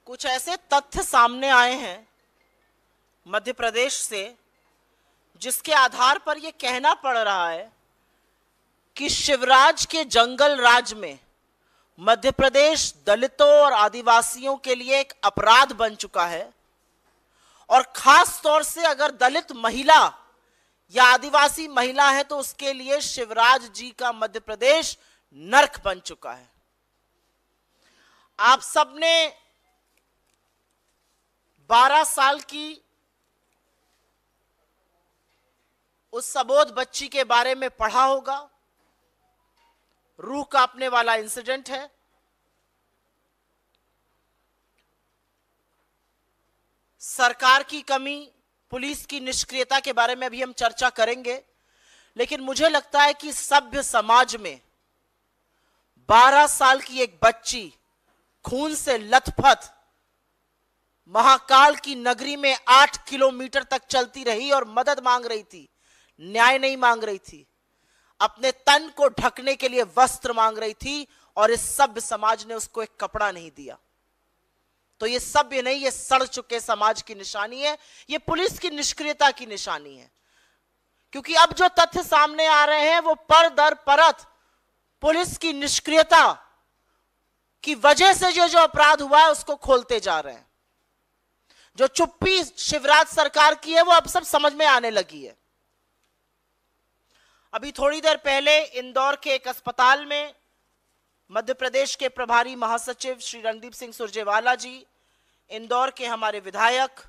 कुछ ऐसे तथ्य सामने आए हैं मध्य प्रदेश से जिसके आधार पर यह कहना पड़ रहा है कि शिवराज के जंगल राज में मध्य प्रदेश दलितों और आदिवासियों के लिए एक अपराध बन चुका है। और खास तौर से अगर दलित महिला या आदिवासी महिला है तो उसके लिए शिवराज जी का मध्य प्रदेश नर्क बन चुका है। आप सबने 12 साल की उस सबोध बच्ची के बारे में पढ़ा होगा। रूह कांपने वाला इंसिडेंट है। सरकार की कमी, पुलिस की निष्क्रियता के बारे में अभी हम चर्चा करेंगे, लेकिन मुझे लगता है कि सभ्य समाज में 12 साल की एक बच्ची खून से लथपथ महाकाल की नगरी में 8 किलोमीटर तक चलती रही और मदद मांग रही थी, न्याय नहीं मांग रही थी, अपने तन को ढकने के लिए वस्त्र मांग रही थी, और इस सभ्य समाज ने उसको एक कपड़ा नहीं दिया। तो ये सभ्य नहीं, ये सड़ चुके समाज की निशानी है, ये पुलिस की निष्क्रियता की निशानी है। क्योंकि अब जो तथ्य सामने आ रहे हैं वो पर दर परत पुलिस की निष्क्रियता की वजह से जो अपराध हुआ है उसको खोलते जा रहे हैं। जो चुप्पी शिवराज सरकार की है वो अब सब समझ में आने लगी है। अभी थोड़ी देर पहले इंदौर के एक अस्पताल में मध्य प्रदेश के प्रभारी महासचिव श्री रणदीप सिंह सुरजेवाला जी, इंदौर के हमारे विधायक,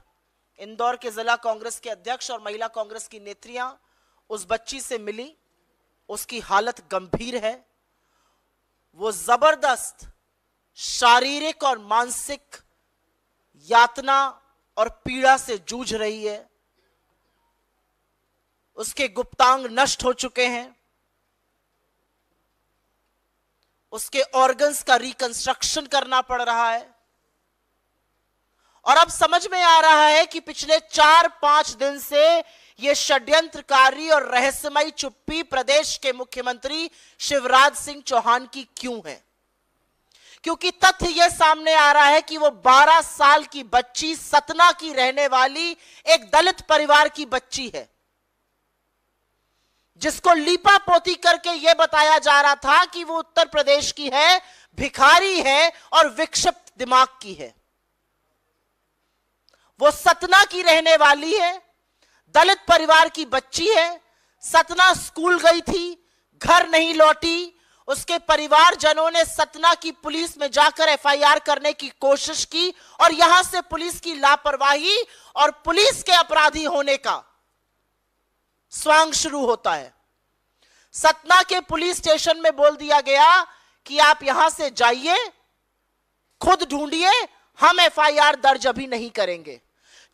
इंदौर के जिला कांग्रेस के अध्यक्ष और महिला कांग्रेस की नेत्रियां उस बच्ची से मिली। उसकी हालत गंभीर है। वो जबरदस्त शारीरिक और मानसिक यातना और पीड़ा से जूझ रही है। उसके गुप्तांग नष्ट हो चुके हैं। उसके ऑर्गन्स का रिकंस्ट्रक्शन करना पड़ रहा है। और अब समझ में आ रहा है कि पिछले 4-5 दिन से यह षड्यंत्रकारी और रहस्यमयी चुप्पी प्रदेश के मुख्यमंत्री शिवराज सिंह चौहान की क्यों है। क्योंकि तथ्य यह सामने आ रहा है कि वो 12 साल की बच्ची, सतना की रहने वाली एक दलित परिवार की बच्ची है, जिसको लीपा पोती करके यह बताया जा रहा था कि वो उत्तर प्रदेश की है, भिखारी है और विक्षिप्त दिमाग की है। वो सतना की रहने वाली है, दलित परिवार की बच्ची है। सतना स्कूल गई थी, घर नहीं लौटी। उसके परिवारजनों ने सतना की पुलिस में जाकर एफआईआर करने की कोशिश की और यहां से पुलिस की लापरवाही और पुलिस के अपराधी होने का स्वांग शुरू होता है। सतना के पुलिस स्टेशन में बोल दिया गया कि आप यहां से जाइए, खुद ढूंढिए, हम एफआईआर दर्ज अभी नहीं करेंगे।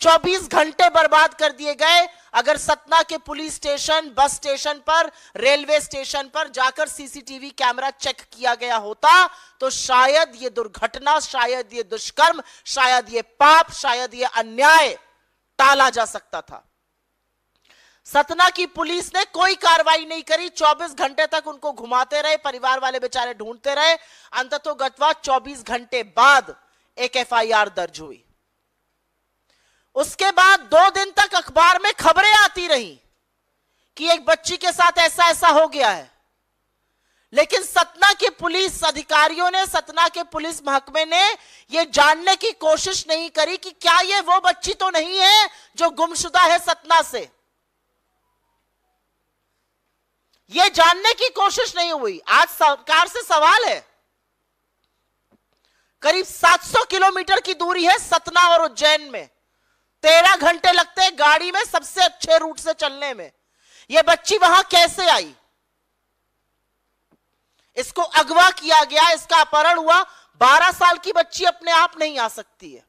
24 घंटे बर्बाद कर दिए गए। अगर सतना के पुलिस स्टेशन, बस स्टेशन पर, रेलवे स्टेशन पर जाकर सीसीटीवी कैमरा चेक किया गया होता तो शायद ये दुर्घटना, शायद ये दुष्कर्म, शायद ये पाप, शायद ये अन्याय टाला जा सकता था। सतना की पुलिस ने कोई कार्रवाई नहीं करी। 24 घंटे तक उनको घुमाते रहे, परिवार वाले बेचारे ढूंढते रहे। अंततोगत्वा 24 घंटे बाद एक एफआईआर दर्ज हुई। उसके बाद 2 दिन तक अखबार में खबरें आती रही कि एक बच्ची के साथ ऐसा ऐसा हो गया है। लेकिन सतना के पुलिस अधिकारियों ने, सतना के पुलिस महकमे ने यह जानने की कोशिश नहीं करी कि क्या यह वो बच्ची तो नहीं है जो गुमशुदा है सतना से। यह जानने की कोशिश नहीं हुई। आज सरकार से सवाल है, करीब 700 किलोमीटर की दूरी है सतना और उज्जैन में। 13 घंटे लगते हैं गाड़ी में सबसे अच्छे रूट से चलने में। यह बच्ची वहां कैसे आई? इसको अगवा किया गया, इसका अपहरण हुआ। 12 साल की बच्ची अपने आप नहीं आ सकती है।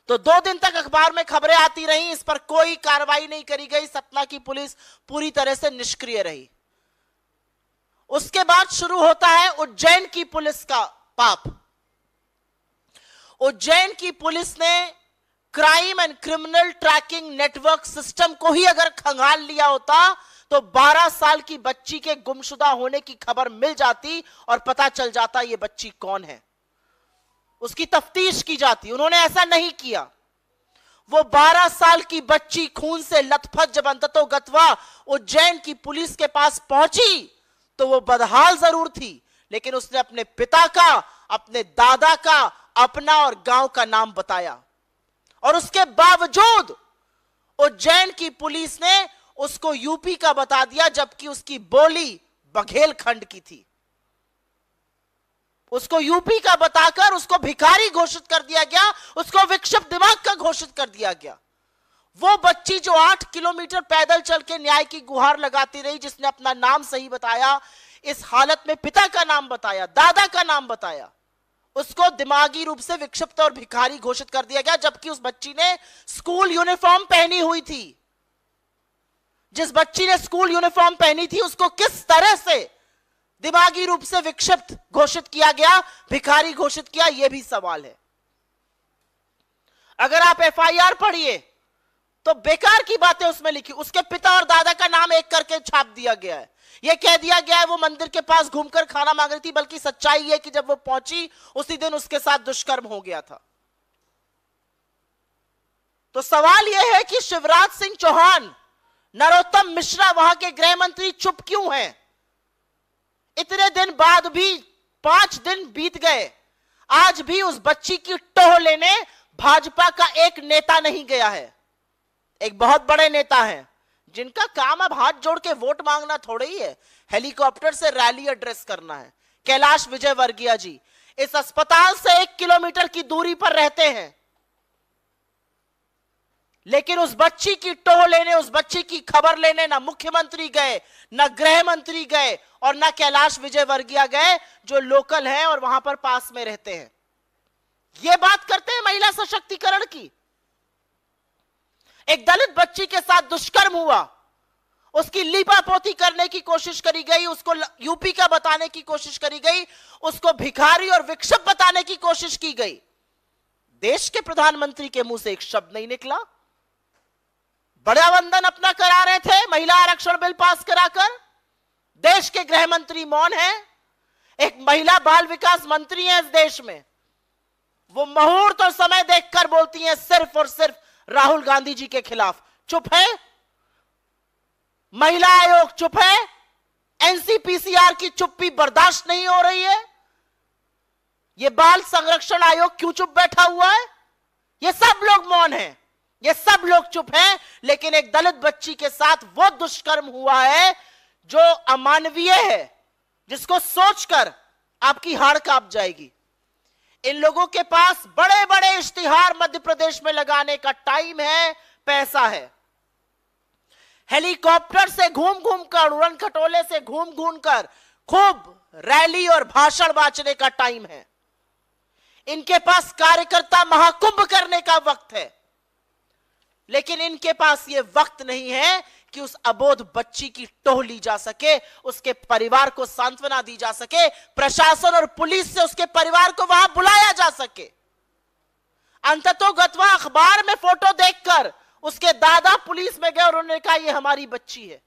तो 2 दिन तक अखबार में खबरें आती रहीं, इस पर कोई कार्रवाई नहीं करी गई। सतना की पुलिस पूरी तरह से निष्क्रिय रही। उसके बाद शुरू होता है उज्जैन की पुलिस का पाप। उज्जैन की पुलिस ने crime and criminal tracking network system को ही अगर खंगाल लिया होता तो 12 साल की बच्ची के गुमशुदा होने की खबर मिल जाती और पता चल जाता ये बच्ची कौन है। उसकी तफ्तीश की जाती। उन्होंने ऐसा नहीं किया। वो 12 साल की बच्ची खून से लथपथ जब अंततोगत्वा उज्जैन की पुलिस के पास पहुंची तो वो बदहाल जरूर थी, लेकिन उसने अपने पिता का, अपने दादा का, अपना और गांव का नाम बताया। और उसके बावजूद उज्जैन की पुलिस ने उसको यूपी का बता दिया, जबकि उसकी बोली बघेलखंड की थी। उसको यूपी का बताकर उसको भिखारी घोषित कर दिया गया, उसको विक्षिप्त दिमाग का घोषित कर दिया गया। वो बच्ची जो 8 किलोमीटर पैदल चल के न्याय की गुहार लगाती रही, जिसने अपना नाम सही बताया, इस हालत में पिता का नाम बताया, दादा का नाम बताया, उसको दिमागी रूप से विक्षिप्त और भिखारी घोषित कर दिया गया, जबकि उस बच्ची ने स्कूल यूनिफॉर्म पहनी हुई थी। जिस बच्ची ने स्कूल यूनिफॉर्म पहनी थी उसको किस तरह से दिमागी रूप से विक्षिप्त घोषित किया गया, भिखारी घोषित किया, यह भी सवाल है। अगर आप एफआईआर पढ़िए तो बेकार की बातें उसमें लिखी। उसके पिता और दादा का नाम एक करके छाप दिया गया है। यह कह दिया गया है वो मंदिर के पास घूमकर खाना मांग रही थी, बल्कि सच्चाई है कि जब वो पहुंची उसी दिन उसके साथ दुष्कर्म हो गया था। तो सवाल यह है कि शिवराज सिंह चौहान, नरोत्तम मिश्रा वहां के गृह मंत्री चुप क्यों हैं? इतने दिन बाद भी 5 दिन बीत गए, आज भी उस बच्ची की टोह लेने भाजपा का एक नेता नहीं गया है। एक बहुत बड़े नेता हैं जिनका काम अब हाथ जोड़ के वोट मांगना थोड़ा ही है, हेलीकॉप्टर से रैली एड्रेस करना है। कैलाश विजयवर्गीय जी इस अस्पताल से 1 किलोमीटर की दूरी पर रहते हैं, लेकिन उस बच्ची की टोह लेने, उस बच्ची की खबर लेने ना मुख्यमंत्री गए, ना गृह मंत्री गए और ना कैलाश विजयवर्गीय गए, जो लोकल हैं और वहां पर पास में रहते हैं। यह बात करते हैं महिला सशक्तिकरण की। एक दलित बच्ची के साथ दुष्कर्म हुआ, उसकी लीपापोती करने की कोशिश करी गई, उसको यूपी का बताने की कोशिश करी गई, उसको भिखारी और विक्षिप्त बताने की कोशिश की गई। देश के प्रधानमंत्री के मुंह से एक शब्द नहीं निकला। बड़ा वंदन अपना करा रहे थे महिला आरक्षण बिल पास कराकर, देश के गृह मंत्री मौन है। एक महिला बाल विकास मंत्री है इस देश में, वो मुहूर्त और समय देखकर बोलती हैं सिर्फ और सिर्फ राहुल गांधी जी के खिलाफ। चुप है। महिला आयोग चुप है। एनसीपीसीआर की चुप्पी बर्दाश्त नहीं हो रही है। यह बाल संरक्षण आयोग क्यों चुप बैठा हुआ है? ये सब लोग मौन हैं, ये सब लोग चुप हैं। लेकिन एक दलित बच्ची के साथ वो दुष्कर्म हुआ है जो अमानवीय है, जिसको सोचकर आपकी हाड़ कांप जाएगी। इन लोगों के पास बड़े बड़े इश्तिहार मध्य प्रदेश में लगाने का टाइम है, पैसा है। हेलीकॉप्टर से घूम घूम कर, उड़न खटोले से घूम घूम कर खूब रैली और भाषण बांटने का टाइम है। इनके पास कार्यकर्ता महाकुंभ करने का वक्त है, लेकिन इनके पास यह वक्त नहीं है कि उस अबोध बच्ची की टोह ली जा सके, उसके परिवार को सांत्वना दी जा सके, प्रशासन और पुलिस से उसके परिवार को वहां बुलाया जा सके। अंततोगत्वा अखबार में फोटो देखकर उसके दादा पुलिस में गए और उन्होंने कहा यह हमारी बच्ची है।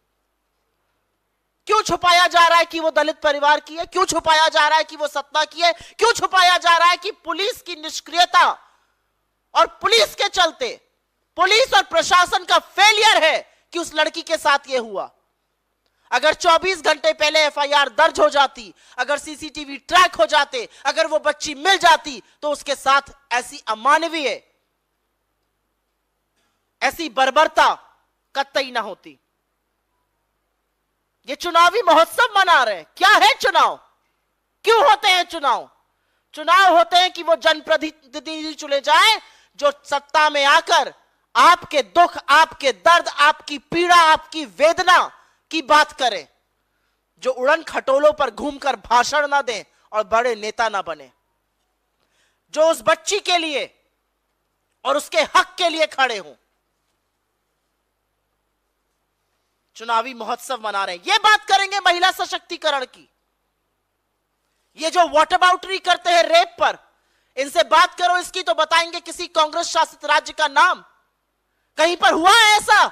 क्यों छुपाया जा रहा है कि वो दलित परिवार की है? क्यों छुपाया जा रहा है कि वो सतना की है? क्यों छुपाया जा रहा है कि पुलिस की निष्क्रियता और पुलिस के चलते, पुलिस और प्रशासन का फेलियर है कि उस लड़की के साथ यह हुआ? अगर 24 घंटे पहले एफआईआर दर्ज हो जाती, अगर सीसीटीवी ट्रैक हो जाते, अगर वो बच्ची मिल जाती, तो उसके साथ ऐसी अमानवीय, ऐसी बर्बरता कतई ना होती। ये चुनावी महोत्सव मना रहे हैं। क्या है चुनाव? क्यों होते हैं चुनाव? चुनाव होते हैं कि वो जनप्रतिनिधि चुने जाएं जो सत्ता में आकर आपके दुख, आपके दर्द, आपकी पीड़ा, आपकी वेदना की बात करें, जो उड़न खटोलों पर घूमकर भाषण ना दें और बड़े नेता ना बने, जो उस बच्ची के लिए और उसके हक के लिए खड़े हों। चुनावी महोत्सव मना रहे हैं। यह बात करेंगे महिला सशक्तिकरण की। ये जो व्हाटअबाउटरी करते हैं रेप पर, इनसे बात करो इसकी तो बताएंगे किसी कांग्रेस शासित राज्य का नाम। कहीं पर हुआ है ऐसा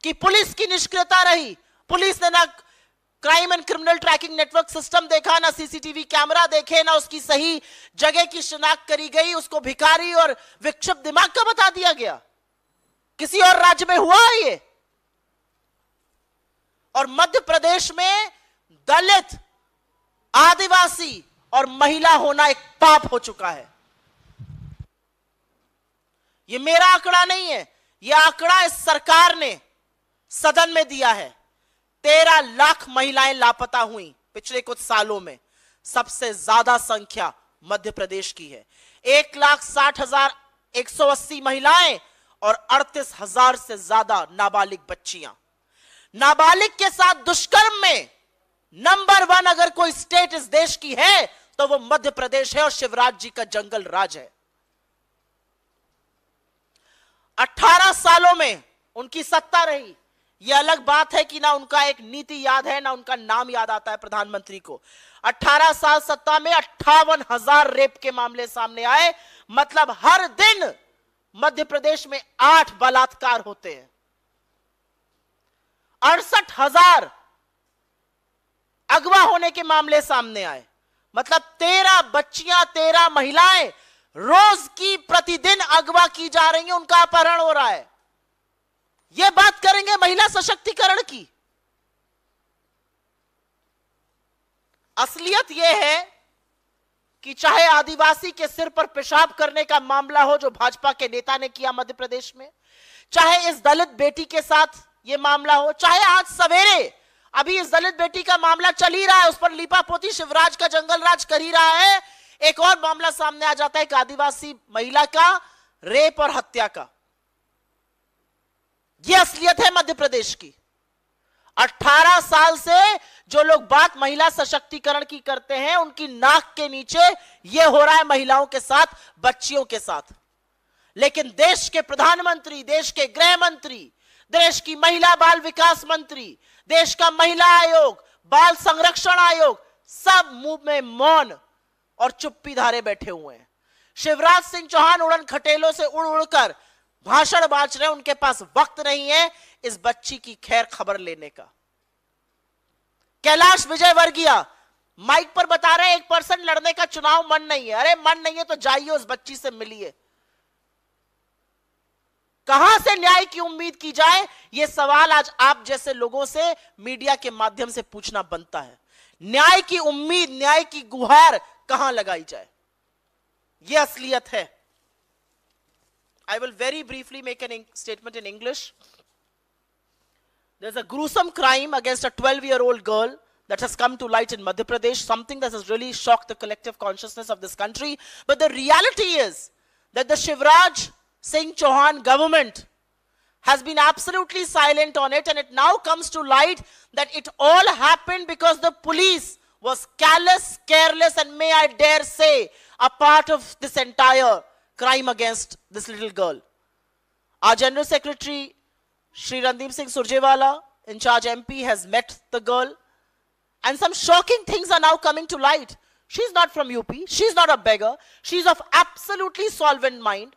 कि पुलिस की निष्क्रियता रही, पुलिस ने ना crime and criminal tracking network system देखा, ना सीसीटीवी कैमरा देखे, ना उसकी सही जगह की शिनाख्त करी गई, उसको भिखारी और विक्षिप्त दिमाग का बता दिया गया। किसी और राज्य में हुआ है ये? और मध्य प्रदेश में दलित, आदिवासी और महिला होना एक पाप हो चुका है। ये मेरा आंकड़ा नहीं है, यह आंकड़ा इस सरकार ने सदन में दिया है। 13 लाख महिलाएं लापता हुई पिछले कुछ सालों में। सबसे ज्यादा संख्या मध्य प्रदेश की है। 1,60,180 महिलाएं और 38,000 से ज्यादा नाबालिग बच्चियां। नाबालिग के साथ दुष्कर्म में नंबर 1 अगर कोई स्टेट इस देश की है तो वो मध्य प्रदेश है और शिवराज जी का जंगल राज है। 18 सालों में उनकी सत्ता रही। यह अलग बात है कि ना उनका एक नीति याद है, ना उनका नाम याद आता है प्रधानमंत्री को। 18 साल सत्ता में 58,000 रेप के मामले सामने आए। मतलब हर दिन मध्य प्रदेश में 8 बलात्कार होते हैं। 68,000 अगवा होने के मामले सामने आए। मतलब 13 बच्चियां, 13 महिलाएं रोज की प्रतिदिन अगवा की जा रही हैं, उनका अपहरण हो रहा है। यह बात करेंगे महिला सशक्तिकरण की। असलियत यह है कि चाहे आदिवासी के सिर पर पेशाब करने का मामला हो जो भाजपा के नेता ने किया मध्य प्रदेश में, चाहे इस दलित बेटी के साथ यह मामला हो, चाहे आज सवेरे अभी इस दलित बेटी का मामला चल ही रहा है, उस पर लीपापोती शिवराज का जंगल राज कर ही रहा है। एक और मामला सामने आ जाता है एक आदिवासी महिला का रेप और हत्या का। यह असलियत है मध्य प्रदेश की। 18 साल से जो लोग बात महिला सशक्तिकरण की करते हैं, उनकी नाक के नीचे यह हो रहा है महिलाओं के साथ, बच्चियों के साथ। लेकिन देश के प्रधानमंत्री, देश के गृह मंत्री, देश की महिला बाल विकास मंत्री, देश का महिला आयोग, बाल संरक्षण आयोग, सब मुंह में मौन और चुप्पी धारे बैठे हुए हैं। शिवराज सिंह चौहान उड़न खटेलों से उड़ उड़कर भाषण बांट रहे हैं, उनके पास वक्त नहीं है इस बच्ची की खैर खबर लेने का। कैलाश विजयवर्गीय माइक पर बता रहे हैं 1% लड़ने का चुनाव मन नहीं है। अरे मन नहीं है तो जाइए उस बच्ची से मिलिए। कहां से न्याय की उम्मीद की जाए, यह सवाल आज आप जैसे लोगों से मीडिया के माध्यम से पूछना बनता है। न्याय की उम्मीद, न्याय की गुहार कहां लगाई जाए, यह असलियत है। I will very briefly make a statement in English. There's a gruesome crime against a 12-year-old girl that has come to light in Madhya Pradesh, something that has really shocked the collective consciousness of this country. But the reality is that the Shivraj Singh Chauhan government has been absolutely silent on it, and it now comes to light that it all happened because the police was callous, careless, and may I dare say, a part of this entire crime against this little girl. Our General Secretary, Shri Randeep Singh Surjewala, in charge MP, has met the girl. And some shocking things are now coming to light. She's not from UP. She's not a beggar. She's of absolutely solvent mind.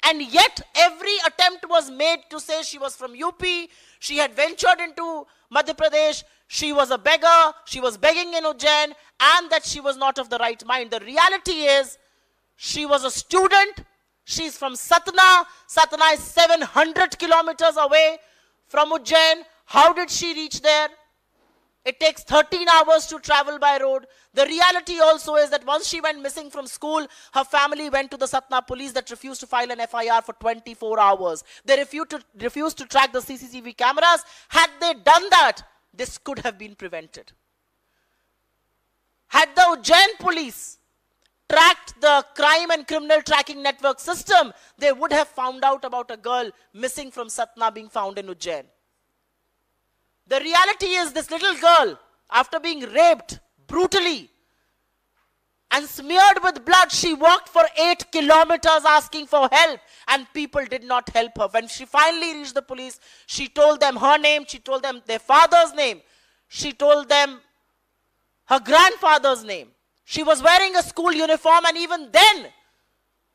And yet, every attempt was made to say she was from UP. She had ventured into Madhya Pradesh. She was a beggar. She was begging in Ujjain. And that she was not of the right mind. The reality is, she was a student. She's from Satna. Satna is 700 kilometers away from Ujjain. How did she reach there? It takes 13 hours to travel by road. The reality also is that once she went missing from school, her family went to the Satna police that refused to file an FIR for 24 hours. They refused to track the CCTV cameras. Had they done that, this could have been prevented. Had the Ujjain police tracked the crime and criminal tracking network system, they would have found out about a girl missing from Satna being found in Ujjain. The reality is this little girl, after being raped brutally and smeared with blood, she walked for 8 kilometers asking for help, and people did not help her. When she finally reached the police, she told them her name, she told them their father's name, she told them her grandfather's name. She was wearing a school uniform, and even then,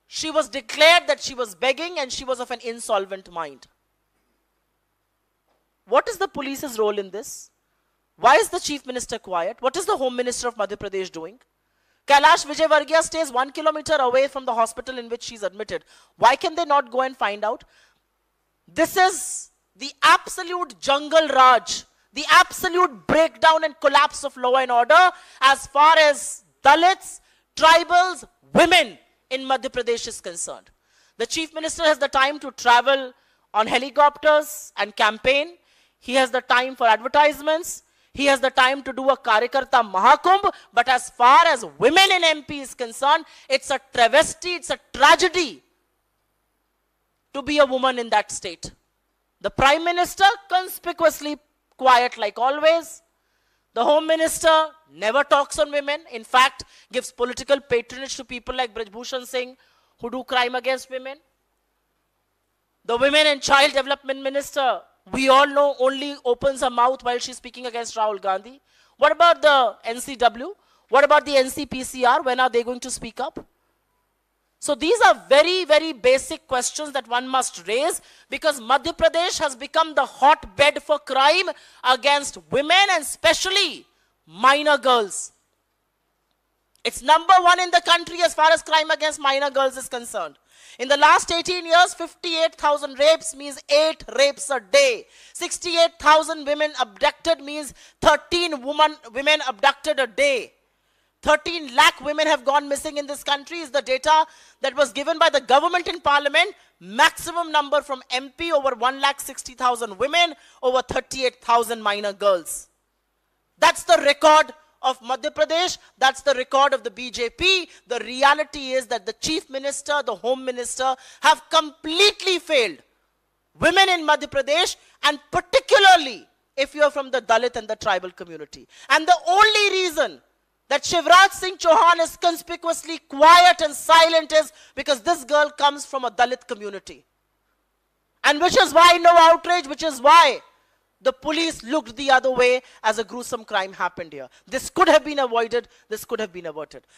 she was declared that she was begging and she was of an insolvent mind. What is the police's role in this? Why is the Chief Minister quiet? What is the Home Minister of Madhya Pradesh doing? Kailash Vijayvargiya stays 1 kilometer away from the hospital in which she's admitted. Why can they not go and find out? This is the absolute jungle raj, the absolute breakdown and collapse of law and order as far as Dalits, tribals, women in Madhya Pradesh is concerned. The Chief Minister has the time to travel on helicopters and campaign. He has the time for advertisements. He has the time to do a Karyakarta Mahakumbh. But as far as women in MP is concerned, it's a travesty, it's a tragedy to be a woman in that state. The Prime Minister, conspicuously quiet like always. The Home Minister never talks on women. In fact, gives political patronage to people like Brij Bhushan Singh who do crime against women. The Women and Child Development Minister, we all know, only opens her mouth while she's speaking against Rahul Gandhi. What about the NCW? What about the NCPCR? When are they going to speak up? So these are very, very basic questions that one must raise, because Madhya Pradesh has become the hotbed for crime against women and especially minor girls. It's number 1 in the country as far as crime against minor girls is concerned. In the last 18 years, 58,000 rapes means 8 rapes a day. 68,000 women abducted means 13 women abducted a day. 13 lakh women have gone missing in this country is the data that was given by the government in parliament. Maximum number from MP, over 1,60,000 women, over 38,000 minor girls. That's the record of Madhya Pradesh. That's the record of the BJP. The reality is that the Chief Minister, the Home Minister have completely failed women in Madhya Pradesh, and particularly if you are from the Dalit and the tribal community. And the only reason that Shivraj Singh Chauhan is conspicuously quiet and silent is because this girl comes from a Dalit community. And which is why no outrage, which is why the police looked the other way as a gruesome crime happened here. This could have been avoided. This could have been averted.